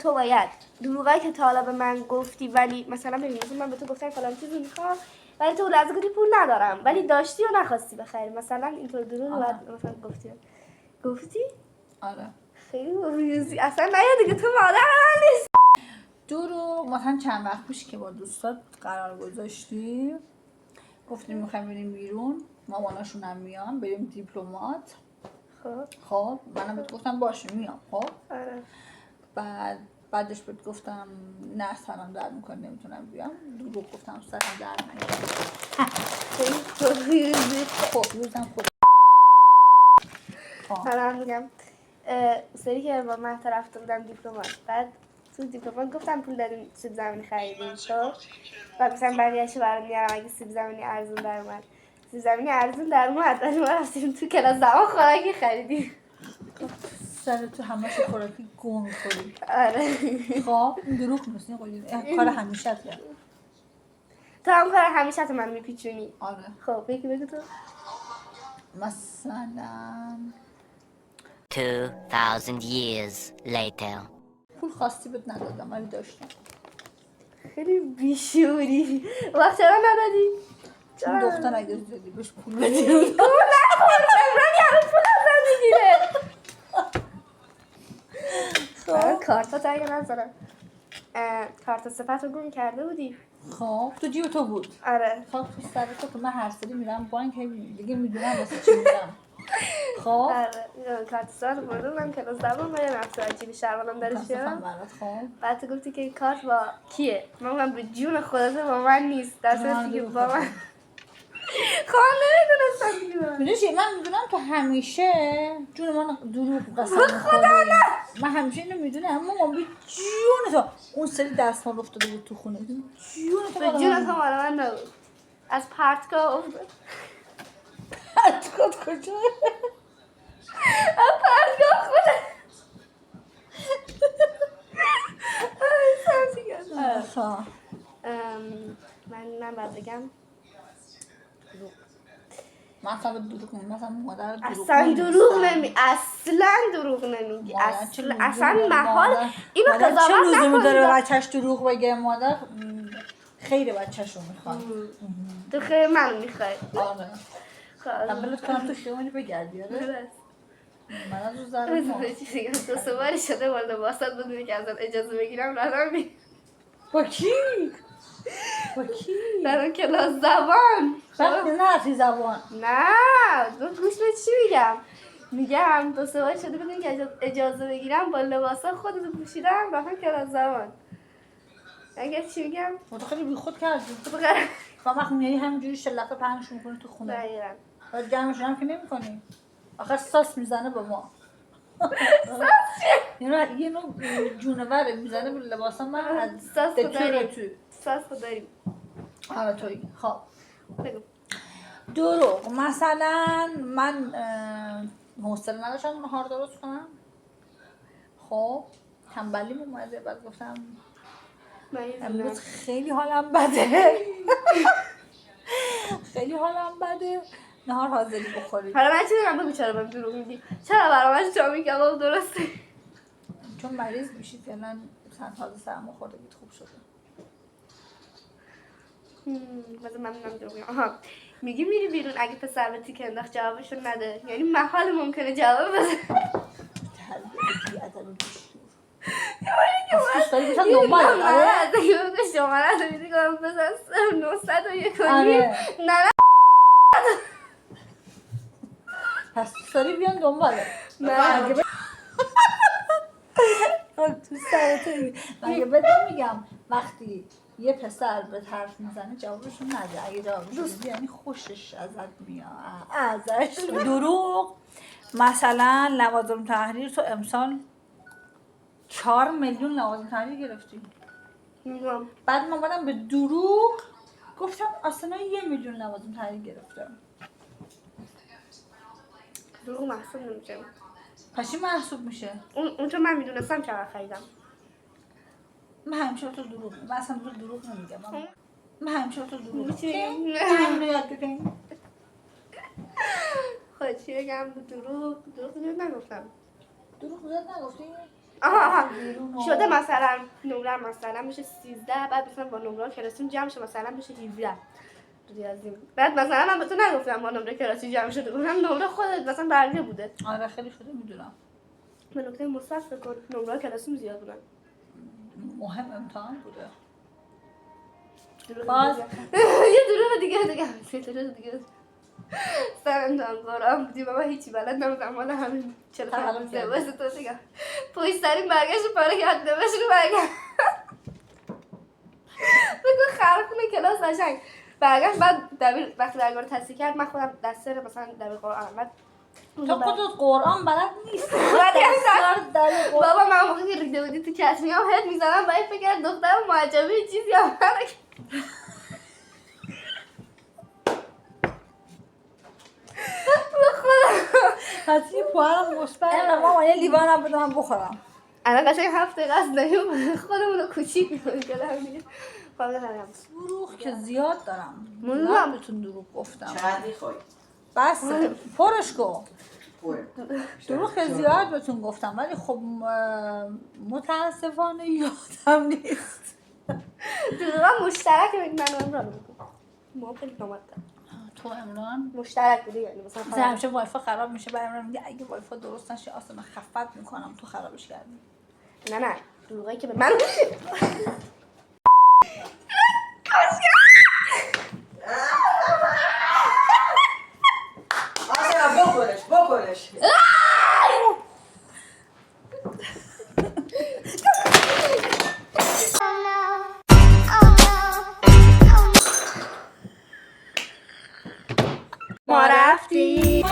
تو باید دروغایی که تا حالا به من گفتی ولی مثلا ببین من به تو گفتم فلان چیزو میخوام ولی تو لحظه گفتی پول ندارم ولی داشتی و نخواستی بخری مثلا اینطور دروغ بعد مثلا گفتی؟ آره خیلی ریزی اصلا نیا دیگه تو مادر من نیست. دروغ مثلا چند وقت پیش که با دوستات قرار گذاشتی گفتیم میخوایم بریم بیرون ماماناشون هم میان بریم دیپلمات. خب منم بهت گفتم باشه میام. خب آره بعدش بهت گفتم نه سرم درد میکنه نمیتونم بیام. دروغ گفتم سرم درد نمیکنه. خیلی ریزی. خب روزم خود من میگم سری که با مهتا رفته بودم دیپلمات بعد تو دیپلمات گفتم پول دادیم سیب زمینی خریدیم تو بعد مثلا بقیه‌اشو برام میارم اگه سیب زمینی ارزون در اومد سیب زمینی ارزون در اومد ولی ما رفتیم تو کلاس زمان خوراکی خریدیم. سر تو همش خوراکی گم می‌خوری. آره خب این دروغ نیست این کار همیشه تو هم کار همیشه تو من میپیچونی. آره خب بگو تو مثلا 2000 years later. پول خواستی بهت ندادم ولی داشتم. خیلی بیشوری وقت چرا ندادی؟ چون دختر اگه زدی بهش پول بدی گول نخور من یه پول ازم میگیره. خب کارتا اگه نذارم کارت سپت رو گم کرده بودی. خب تو جیب تو بود. آره خب تو سر تو من هر سری میرم بانک دیگه میدونم واسه چی میرم. خب آره کارت سپت رو برده بودم کلاس زبان و یه نفس عجیبی شرمانم دارش برات. خب بعد تو گفتی که این کارت با کیه؟ من به جون خودت با من نیست در صورتی که با من خواهم نمیدونستم دیگه با من میدونی من میدونم تو همیشه جون من دروغ قسم میخوری. من همیشه اینو میدونم مامان به جون تو اون سری دستمال افتاده بود تو خونه جون تو به جون تو مال من نبود از پرتگاه افتاد. پرتگاه کجا؟ از پرتگاه خونه خب من باید بگم من اصلا دروغ نمیگم مثلا مادر اصلا دروغ نمیگی اصلا محال اینو قضاوت چه لزومی داره نکنید بچهش دروغ بگه مادر خیر بچه‌شو میخواد. تو خیر منو میخوای. آره خب قبلت کنم تو خیابونی بگردی. آره من از اون ذره ما دو سه باری شده با لباسات بدونی که ازت اجازه بگیرم ندارم با کی؟ در اون کلاس زبان وقتی نه زبان نه گوش به چی میگم دو سه باری شده بدونی که اجازه بگیرم با لباسات خودتو پوشیدم رفتم کلاس زبان اگه چی میگم تو خیلی بیخود کردی. بخیر و وقت میاری همینجوری شلخته پهنش میکنی تو خونه دقیقا و جمعش هم که نمی کنی آخر ساس میزنه به ما. یه نوع جونوره میزنه به لباس من از ساس تو داریم. آره توی. خب بگو دروغ مثلا من حوصله نداشتم نهار درست کنم. خب تنبلیم اومده بعد گفتم امروز خیلی حالم بده خیلی حالم بده نهار حاضری بخوری. حالا من چی دارم بگو چرا بهم دروغ میگی چرا برای من شامی کباب درسته چون مریض میشی فعلا تازه سرما خورده بود خوب شده. مثلا من دروغ میگم میگی میری بیرون اگه پسر به تیک انداخت جوابشو نده یعنی محال ممکنه جواب بده داری بشن دنبال آره از اگه بگه شماره رو میدی کنم بزن 901 آره نه پس داری بیان دنباله نه تو سرتایی مگه بهت میگم وقتی یه پسر به حرف میزنه جوابشو نده اگه جوابشو بدی یعنی خوشش ازت میاد ازش. دروغ مثلا لوازم تحریر تو امسال 4 میلیون لوازم تحریر گرفتی. بعد من اومدم به دروغ گفتم اصلا 1 میلیون لوازم تحریر گرفتم. دروغ محسوب نمیشه. پس چی محسوب میشه؟ اون چون من میدونستم چقدر خریدم. من همیشه تو دروغ میگم. من اصلا تو دروغ نمیگم. من همیشه تو دروغ میگم. نه یاد بگم. خود چی بگم دروغ نگفتم. دروغ زیاد نگفتی؟ آها شده مثلا نمره مثلا میشه 13 بعد مثلا با نمره کلاسیم جمع شه مثلا میشه 17 ریاضی بعد مثلا من به تو نگفتم با نمره کلاسی جمع شده گفتم نمره خودت مثلا بقیه بوده آره خیلی شده میدونم. به نکته مثبت فکر کن نمره کلاسیم زیاد بودن مهم امتحان بوده. دروغ باز یه دروغ دیگه سر امتحان قرآن بودیم اما هیچی بلد نبودم مال همین 45 روزه واسه تو دیگه پشت سریم برگشت پاره کرد نوشت رو برگشت بگو خرخونه کلاس قشنگ برگشت بعد دبیر وقتی درگاه رو تصحیح کرد من خودم دسته مثلا دبیر قرآن بعد تو خودت قرآن بلد نیستی. بابا من موقعی که ریده بودی تو چشمی هم هد میزنم باید فکر کرد دخترم معجبه چیزی هم حتی پوانم مثبت ماما یه لیوانم بده من بخورم. الان قشنگ 7 دقیقه است داریم خودمون رو کوچیک می‌کنیم که هم دیگه خواهد هرم دروغ که زیاد دارم. منظورم. زیاد بهتون دروغ گفتم. چقدر میخوای؟ بس پرش کن. پره. دروغ که زیاد بهتون گفتم ولی خب متاسفانه یادم نیست. دروغا مشترک بین من و امران میکنم ما خیلی نامت دارم تو امران مشترک بوده یعنی مثلا همیشه وایفا خراب میشه برای امران میگه اگه وایفا درست نشه آسان من خفت میکنم تو خرابش کردی. نه دروغایی که به من آسان بکنش ما رفتیم